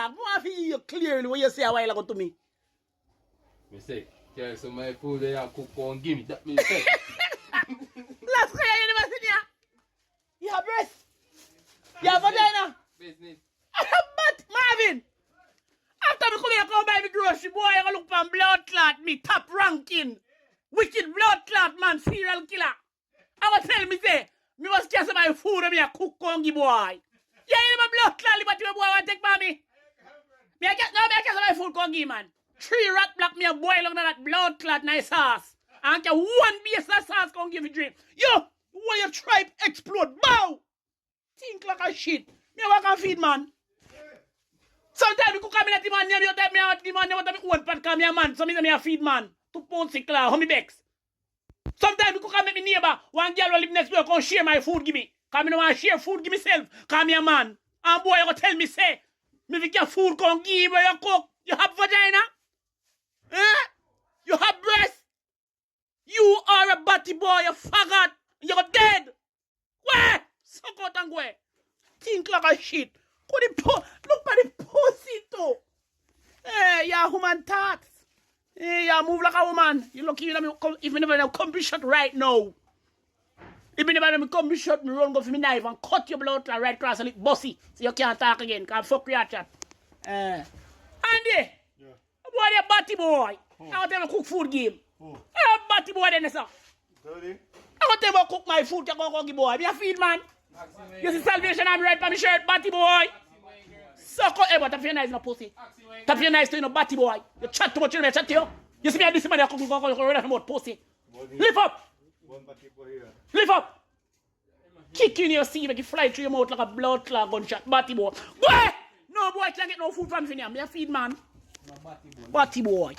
dog. I want to hear you clearly what you say a while ago to me. Me say, carry some of my food there and cook and give me. That me say. Last year university. You have breast. You have vagina. Business. But Marvin, after me come buy me grocery, boy, I look for blood clot, me top ranking, wicked blood clot man, serial killer. I was tell me say, me was just my food and me a cook kongi boy. Yeah, you know my blood clot, but you boy want take by me. Me I get my food kongi man. 3 rat black me a boil on that blood clot nice sauce. And get 1 base of sauce kongi give you drink. Yo, why your tribe explode? Bow! Think like a shit. Me work and feed man. Sometimes you could come in at the man, you tell me out the man, you want to be one part come here man. So me say me a feed man. 2 pounds sick how me bex. Sometimes you could come with me neighbor, one girl will live next door, come share my food give me. Come in want share food give myself. Come here man. And boy you go tell me say, me if your food come give where you cook. You have vagina? Eh? You have breast? You are a batty boy, you faggot. You're dead. Where? Suck out and go. Think like a shit. Look at the pussy too. Hey, you're human thoughts. Hey, you move like a woman. You lucky you know me, even if I come be shot right now. Even if I come be shot, me run go for me knife and cut your blood right across a little bossy. So you can't talk again. Can't fuck your chat. Andy. Yeah. Boy, you're a batty boy. I want to cook food game. I'm a batty boy then, sir. Dirty? I want to cook my food. You go give boy. Be a feed man. You see salvation I'm right by my shirt, batty boy. Suck out, but if you're nice, no pussy. If you're nice to you, no batty boy. You chat too much, you chat to you. You see me at this man, you come about pussy. Lift up. Lift up. Kick you in your seat, make you fly through your mouth like a blood clot gunshot, batty boy. Boy! No boy can't get no food from me. I'm a feed man. Batty boy.